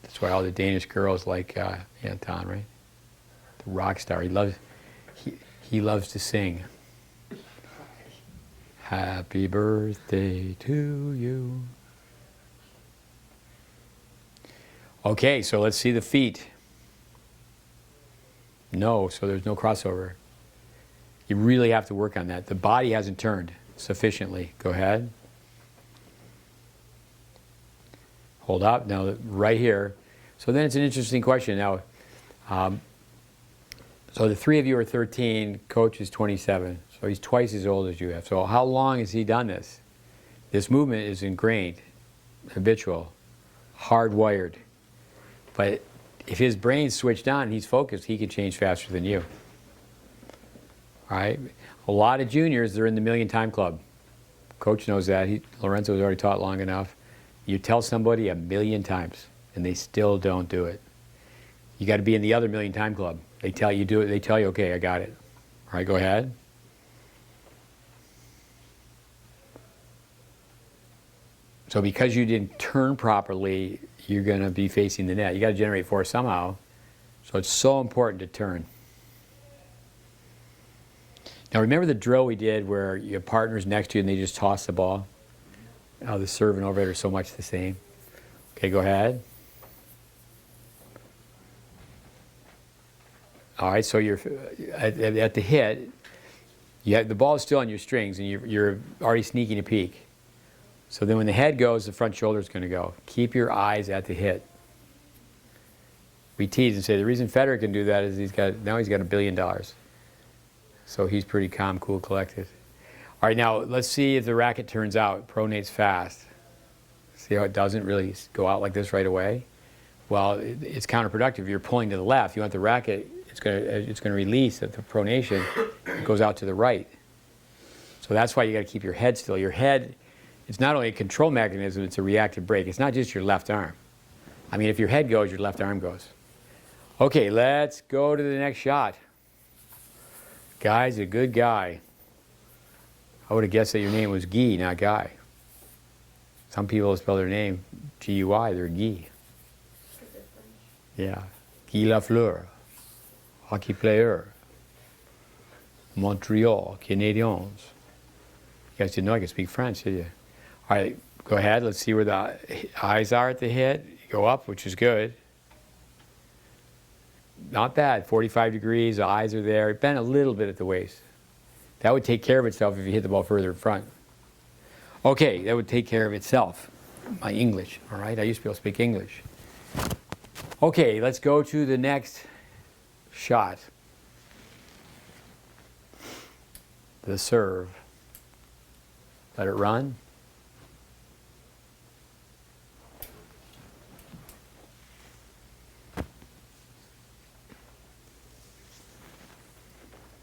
That's why all the Danish girls like Anton, right? The rock star. He loves to sing. Happy birthday to you. Okay, so let's see the feet. No, so there's no crossover. You really have to work on that. The body hasn't turned sufficiently. Go ahead. Hold up. Now, right here. So then it's an interesting question. Now, so the three of you are 13, coach is 27. So he's twice as old as you have. So how long has he done this? This movement is ingrained, habitual, hardwired. But if his brain's switched on and he's focused, he can change faster than you. All right? A lot of juniors, they're in the million-time club. Coach knows that. Lorenzo has already taught long enough. You tell somebody 1,000,000 times, and they still don't do it. You got to be in the other million-time club. They tell you do it. They tell you, okay, I got it. All right, go ahead. So because you didn't turn properly, you're going to be facing the net. You got to generate force somehow. So it's so important to turn. Now remember the drill we did where your partner's next to you and they just toss the ball? How the serve and overhead are so much the same. Okay, go ahead. All right, so you're at the hit. The ball is still on your strings and you're already sneaking a peek. So then when the head goes, the front shoulder is going to go. Keep your eyes at the hit. We tease and say the reason Federer can do that is he's got $1 billion. So he's pretty calm, cool, collected. All right, now let's see if the racket turns out, pronates fast. See how it doesn't really go out like this right away? Well, it's counterproductive. You're pulling to the left. You want the racket, it's going to release at the pronation. It goes out to the right. So that's why you got to keep your head still. Your head, it's not only a control mechanism, it's a reactive brake. It's not just your left arm. I mean, if your head goes, your left arm goes. Okay, let's go to the next shot. Guy's a good guy. I would have guessed that your name was Guy, not Guy. Some people spell their name G-U-I, they're Guy. Yeah. Guy Lafleur, hockey player. Montreal, Canadiens. You guys didn't know I could speak French, did you? All right, go ahead. Let's see where the eyes are at the hit. You go up, which is good. Not bad. 45 degrees, the eyes are there. Bend a little bit at the waist. That would take care of itself if you hit the ball further in front. Okay, that would take care of itself. My English, all right? I used to be able to speak English. Okay, let's go to the next shot. The serve. Let it run.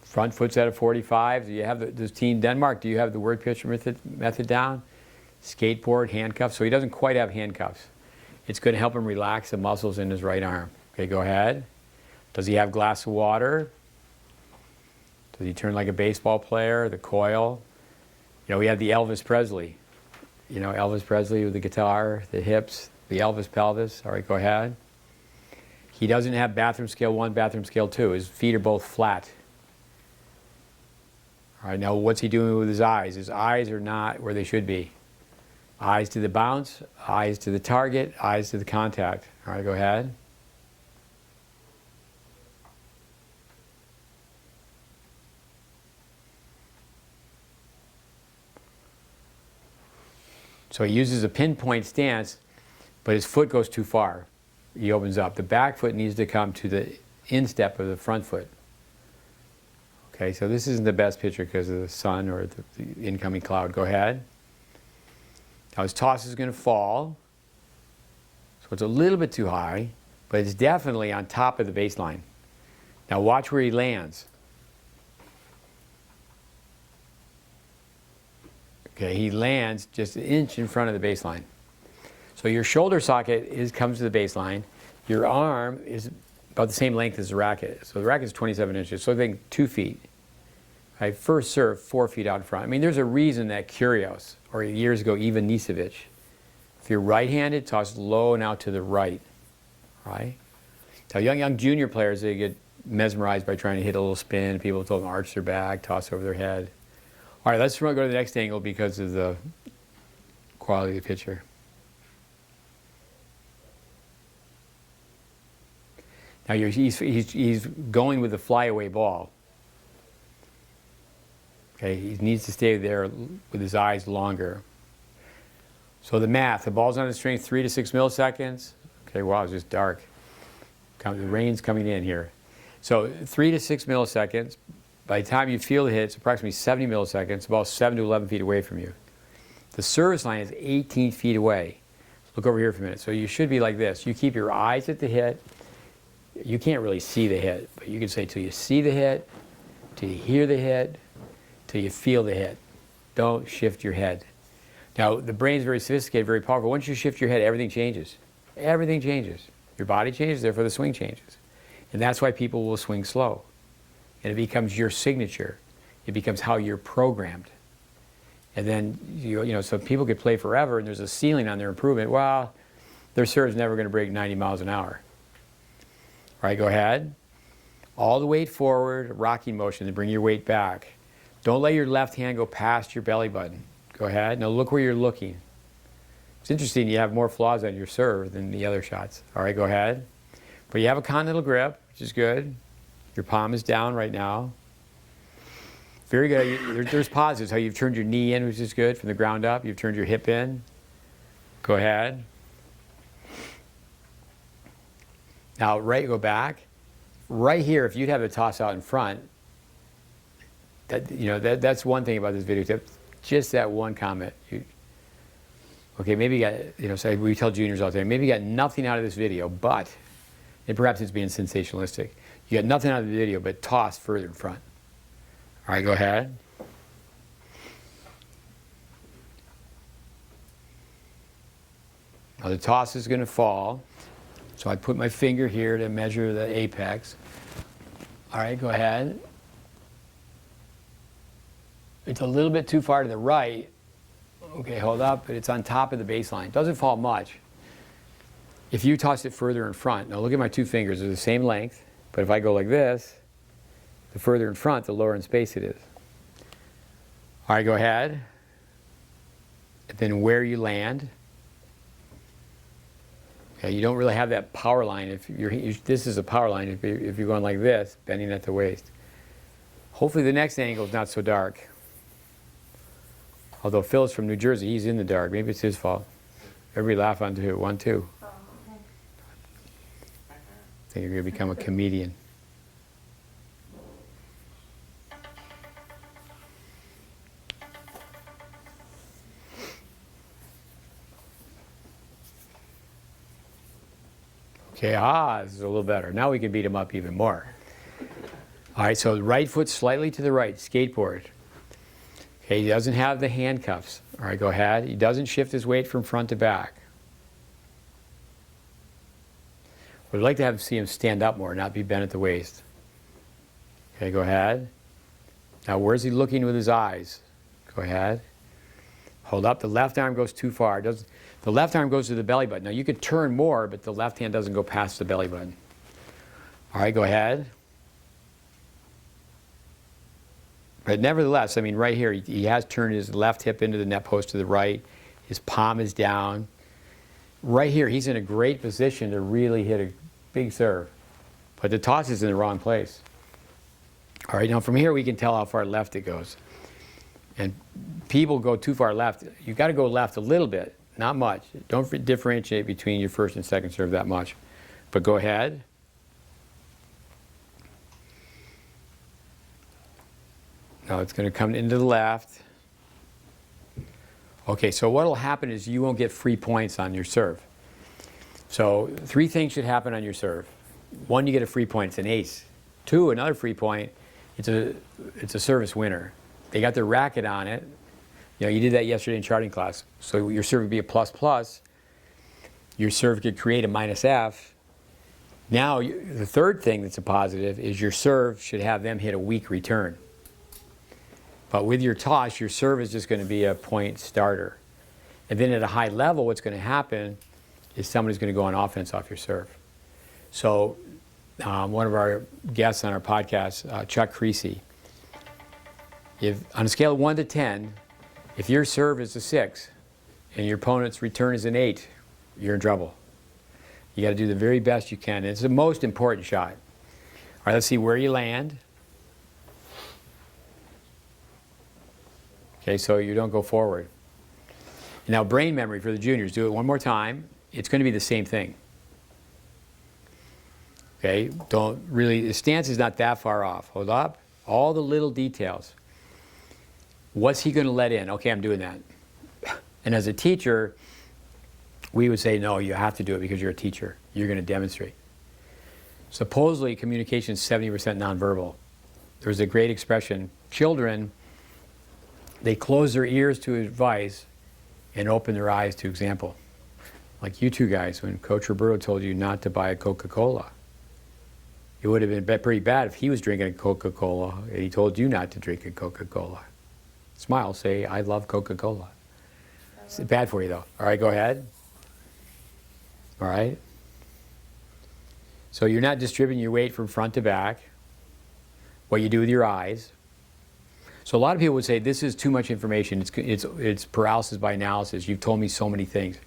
Front foot's at a 45. Do you have does Team Denmark, do you have the word picture method down? Skateboard, handcuffs. So he doesn't quite have handcuffs. It's going to help him relax the muscles in his right arm. Okay, go ahead. Does he have a glass of water? Does he turn like a baseball player? The coil. You know, we have the Elvis Presley. You know, Elvis Presley with the guitar, the hips, the Elvis pelvis. All right, go ahead. He doesn't have bathroom scale 1, bathroom scale 2. His feet are both flat. All right, now what's he doing with his eyes? His eyes are not where they should be. Eyes to the bounce, eyes to the target, eyes to the contact. All right, go ahead. So he uses a pinpoint stance, but his foot goes too far. He opens up. The back foot needs to come to the instep of the front foot. Okay, so this isn't the best picture because of the sun or the incoming cloud. Go ahead. Now his toss is going to fall. So it's a little bit too high, but it's definitely on top of the baseline. Now watch where he lands. Okay, he lands just an inch in front of the baseline. So your shoulder socket comes to the baseline. Your arm is about the same length as the racket. So the racket is 27 inches, so I think 2 feet. I first serve 4 feet out in front. I mean, there's a reason that Kyrgios, or years ago, even Nicevic, if you're right-handed, toss low and out to the right, right? Now, young junior players, they get mesmerized by trying to hit a little spin. People told them arch their back, toss over their head. All right, let's go to the next angle because of the quality of the picture. Now, he's going with the flyaway ball. Okay, he needs to stay there with his eyes longer. So the math, the ball's on the string 3 to 6 milliseconds. Okay, wow, it's just dark. The rain's coming in here. So 3 to 6 milliseconds. By the time you feel the hit, it's approximately 70 milliseconds, about 7 to 11 feet away from you. The service line is 18 feet away. Look over here for a minute. So you should be like this. You keep your eyes at the hit. You can't really see the hit, but you can say till you see the hit, till you hear the hit, till you feel the hit. Don't shift your head. Now, the brain's very sophisticated, very powerful. Once you shift your head, everything changes. Everything changes. Your body changes, therefore the swing changes. And that's why people will swing slow. And it becomes your signature. It becomes how you're programmed. And then, you know, so people could play forever and there's a ceiling on their improvement. Well, their serve's never going to break 90 miles an hour. All right, go ahead. All the weight forward, rocking motion, then bring your weight back. Don't let your left hand go past your belly button. Go ahead. Now look where you're looking. It's interesting, you have more flaws on your serve than the other shots. All right, go ahead. But you have a continental grip, which is good. Your palm is down right now. Very good. There's positives. How you've turned your knee in, which is good, from the ground up. You've turned your hip in. Go ahead. Now, go back. Right here, if you'd have a toss out in front, that's one thing about this video tip. Just that one comment. Go Okay, maybe you got, say we tell juniors all the time, maybe you got nothing out of this video, but, and perhaps it's being sensationalistic, you got nothing out of the video but toss further in front. All right, go ahead. Now the toss is going to fall, so I put my finger here to measure the apex. All right, go ahead. It's a little bit too far to the right. Okay, hold up, but it's on top of the baseline. It doesn't fall much. If you toss it further in front, now look at my two fingers, they're the same length, but if I go like this, the further in front, the lower in space it is. All right, go ahead. And then where you land. Okay, you don't really have that power line. If this is a power line, if you're going like this, bending at the waist. Hopefully the next angle is not so dark. Although Phil's from New Jersey, he's in the dark. Maybe it's his fault. Everybody laugh on two. 1, 2. I think you're going to become a comedian. Okay, this is a little better. Now we can beat him up even more. All right, so right foot slightly to the right, skateboard. Okay, he doesn't have the handcuffs. All right, go ahead. He doesn't shift his weight from front to back. We'd like to see him stand up more, not be bent at the waist. Okay, go ahead. Now, where's he looking with his eyes? Go ahead. Hold up. The left arm goes too far. The left arm goes to the belly button. Now, you could turn more, but the left hand doesn't go past the belly button. All right, go ahead. But nevertheless, I mean, right here, he has turned his left hip into the net post to the right. His palm is down. Right here, he's in a great position to really hit a big serve. But the toss is in the wrong place. All right, now from here, we can tell how far left it goes. And people go too far left. You've got to go left a little bit, not much. Don't differentiate between your first and second serve that much. But go ahead. Now it's going to come into the left. Okay, so what will happen is you won't get free points on your serve. So 3 things should happen on your serve. 1, you get a free point, it's an ace. 2, another free point, it's a service winner. They got their racket on it. You did that yesterday in charting class. So your serve would be a plus plus. Your serve could create a minus F. Now, the third thing that's a positive is your serve should have them hit a weak return. But with your toss, your serve is just going to be a point starter. And then at a high level, what's going to happen is somebody's going to go on offense off your serve. So one of our guests on our podcast, Chuck Creasy, on a scale of 1 to 10, if your serve is a 6 and your opponent's return is an 8, you're in trouble. You got to do the very best you can. It's the most important shot. All right, let's see where you land. Okay, so you don't go forward. Now, brain memory for the juniors. Do it one more time. It's going to be the same thing. Okay, the stance is not that far off. Hold up. All the little details. What's he going to let in? Okay, I'm doing that. And as a teacher, we would say, no, you have to do it because you're a teacher. You're going to demonstrate. Supposedly, communication is 70% nonverbal. There's a great expression. Children, they close their ears to advice and open their eyes to example. Like you two guys, when Coach Roberto told you not to buy a Coca-Cola. It would have been pretty bad if he was drinking a Coca-Cola and he told you not to drink a Coca-Cola. Smile, say, I love Coca-Cola. It's bad for you, though. All right, go ahead. All right. So you're not distributing your weight from front to back. What you do with your eyes. So a lot of people would say, this is too much information. It's paralysis by analysis. You've told me so many things.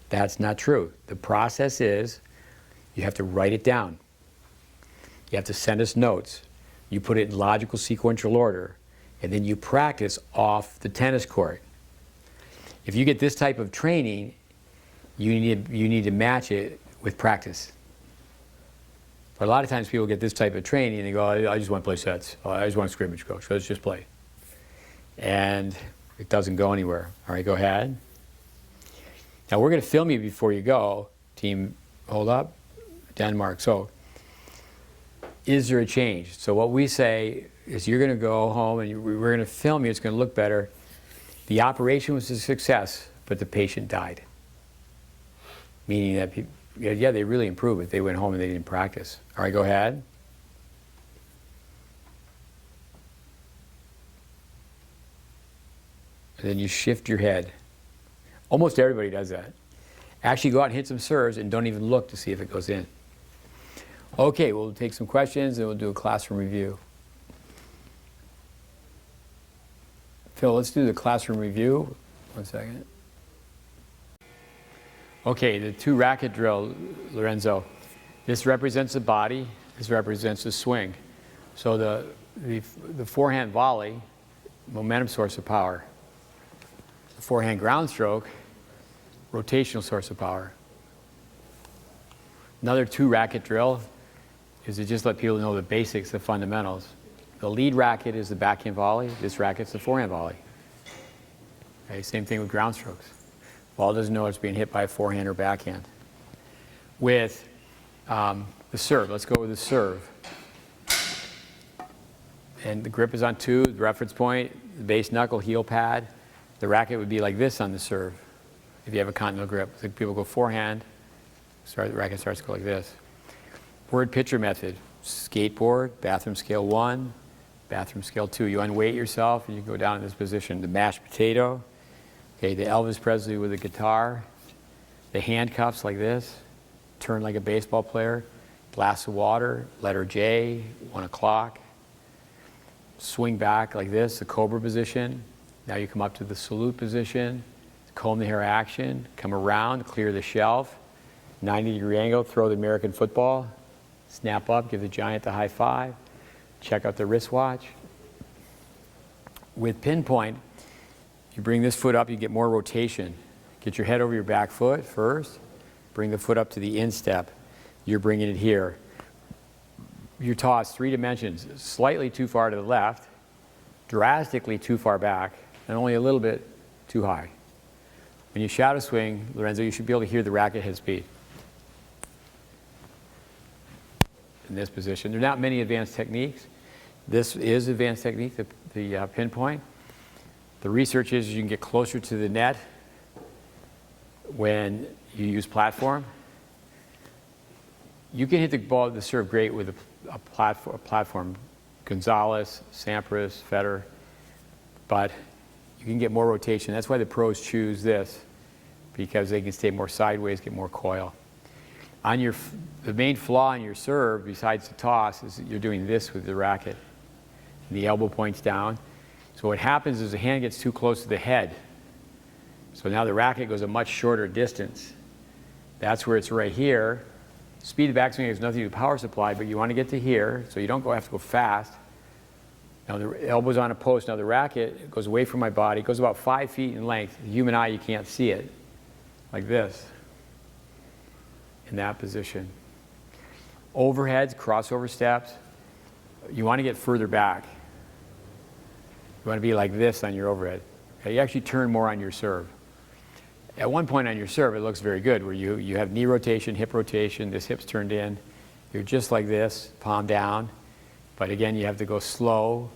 That's not true. The process is you have to write it down. You have to send us notes. You put it in logical sequential order. And then you practice off the tennis court. If you get this type of training, you need to match it with practice. But a lot of times people get this type of training and they go, I just want to play sets. I just want a scrimmage, coach. So let's just play. And it doesn't go anywhere. All right, go ahead. Now we're going to film you before you go. Team, hold up. Denmark. So, is there a change? So what we say is you're going to go home and we're going to film you. It's going to look better. The operation was a success, but the patient died. Meaning that people, yeah, they really improved it. They went home and they didn't practice. All right, go ahead. And then you shift your head. Almost everybody does that. Actually go out and hit some serves and don't even look to see if it goes in. Okay, we'll take some questions and we'll do a classroom review. Phil, let's do the classroom review. 1 second. Okay, the 2 racket drill, Lorenzo. This represents the body, this represents the swing. So the forehand volley, momentum source of power. The forehand ground stroke, rotational source of power. Another 2 racket drill is to just let people know the basics, the fundamentals. The lead racket is the backhand volley, this racket's the forehand volley. Okay, same thing with ground strokes. Ball doesn't know it's being hit by a forehand or backhand. With the serve, let's go with the serve. And the grip is on 2, the reference point, the base knuckle, heel pad. The racket would be like this on the serve if you have a continental grip. So people go forehand, the racket starts to go like this. Word picture method, skateboard, bathroom scale 1, bathroom scale 2. You unweight yourself and you go down in this position. The mashed potato, okay, the Elvis Presley with the guitar, the handcuffs like this, turn like a baseball player, glass of water, letter J, 1 o'clock, swing back like this, the cobra position. Now you come up to the salute position, comb the hair action, come around, clear the shelf, 90-degree angle, throw the American football, snap up, give the giant the high five, check out the wristwatch. With pinpoint, you bring this foot up, you get more rotation. Get your head over your back foot first, bring the foot up to the instep. You're bringing it here. You toss 3 dimensions, slightly too far to the left, drastically too far back, and only a little bit too high. When you shadow swing, Lorenzo, you should be able to hear the racket head speed. In this position. There are not many advanced techniques. This is advanced technique, the pinpoint. The research is you can get closer to the net when you use platform. You can hit the ball, the serve great with a platform. Gonzalez, Sampras, Federer, but you can get more rotation. That's why the pros choose this, because they can stay more sideways, get more coil. On the main flaw in your serve, besides the toss, is that you're doing this with the racket. The elbow points down. So what happens is the hand gets too close to the head. So now the racket goes a much shorter distance. That's where it's right here. Speed of backswing has nothing to do with power supply, but you want to get to here, so you don't have to go fast. Now the elbow's on a post. Now the racket goes away from my body, goes about 5 feet in length. The human eye, you can't see it. Like this. In that position. Overheads, crossover steps, you want to get further back. You want to be like this on your overhead. Okay, you actually turn more on your serve. At one point on your serve, it looks very good, where you have knee rotation, hip rotation, this hip's turned in. You're just like this, palm down. But again, you have to go slow.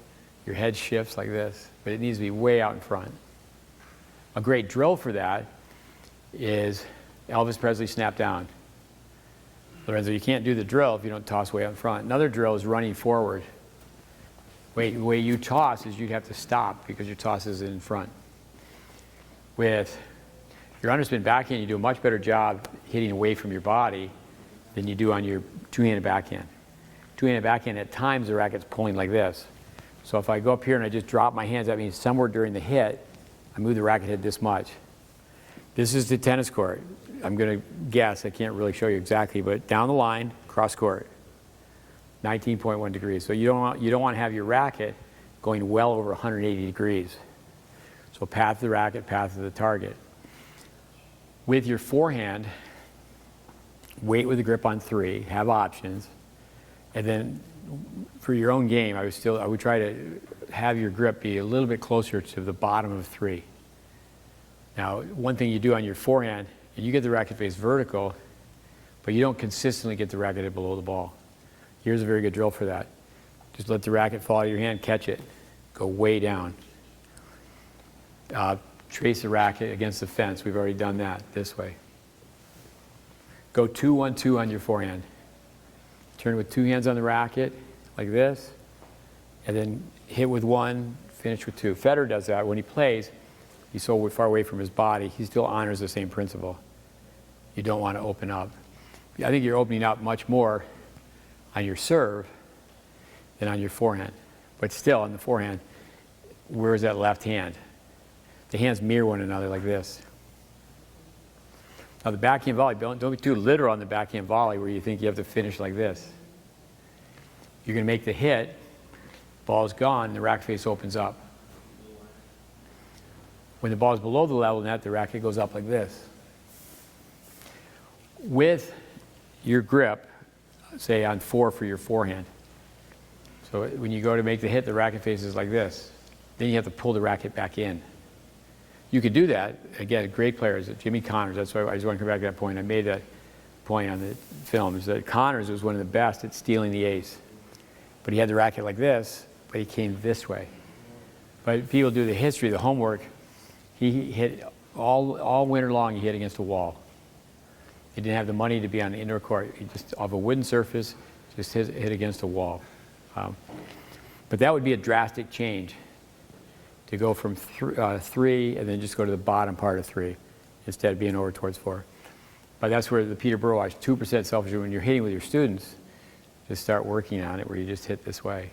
Your head shifts like this, but it needs to be way out in front. A great drill for that is Elvis Presley snap down. Lorenzo, you can't do the drill if you don't toss way out in front. Another drill is running forward. The way you toss is you'd have to stop because your toss is in front. With your underspin backhand, you do a much better job hitting away from your body than you do on your two-handed backhand. Two-handed backhand, at times the racket's pulling like this. So if I go up here and I just drop my hands, that means somewhere during the hit, I move the racket head this much. This is the tennis court. I'm going to guess, I can't really show you exactly, but down the line, cross court, 19.1 degrees. So you don't want to have your racket going well over 180 degrees. So path of the racket, path of the target. With your forehand, wait with the grip on 3, have options, and then for your own game, I would try to have your grip be a little bit closer to the bottom of 3. Now, one thing you do on your forehand, and you get the racket face vertical, but you don't consistently get the racket below the ball. Here's a very good drill for that. Just let the racket fall out of your hand, catch it, go way down. Trace the racket against the fence. We've already done that this way. Go 2-1-2 on your forehand. Turn with 2 hands on the racket, like this, and then hit with 1, finish with 2. Federer does that. When he plays, he's so far away from his body, he still honors the same principle. You don't want to open up. I think you're opening up much more on your serve than on your forehand. But still, on the forehand, where's that left hand? The hands mirror one another like this. Now the backhand volley, don't be too literal on the backhand volley where you think you have to finish like this. You're going to make the hit, ball's gone, and the racket face opens up. When the ball is below the level net, the racket goes up like this. With your grip, say on 4 for your forehand. So when you go to make the hit, the racket face is like this. Then you have to pull the racket back in. You could do that. Again, great players, Jimmy Connors, that's why I just want to come back to that point. I made that point on the film, is that Connors was one of the best at stealing the ace. But he had the racket like this, but he came this way. But if people do the history, the homework, he hit all winter long, he hit against a wall. He didn't have the money to be on the indoor court. He just, off a wooden surface, just hit against a wall. But that would be a drastic change, to go from 3 and then just go to the bottom part of 3 instead of being over towards 4. But that's where the Peterborough watch, 2% selfish. When you're hitting with your students, just start working on it where you just hit this way.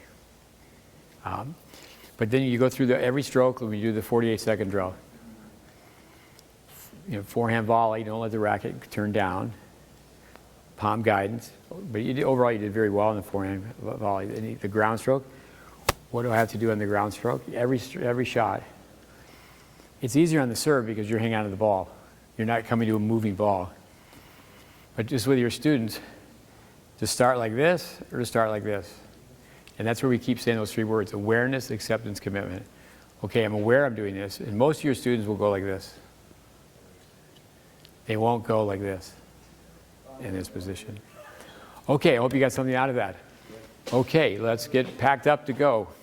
But then you go through every stroke when you do the 48-second drill. Forehand volley, don't let the racket turn down. Palm guidance. But overall, you did very well in the forehand volley. And the ground stroke, what do I have to do on the ground stroke? Every shot. It's easier on the serve because you're hanging on to the ball. You're not coming to a moving ball. But just with your students, to start like this or to start like this. And that's where we keep saying those 3 words: awareness, acceptance, commitment. Okay, I'm aware I'm doing this. And most of your students will go like this. They won't go like this in this position. Okay, I hope you got something out of that. Okay, let's get packed up to go.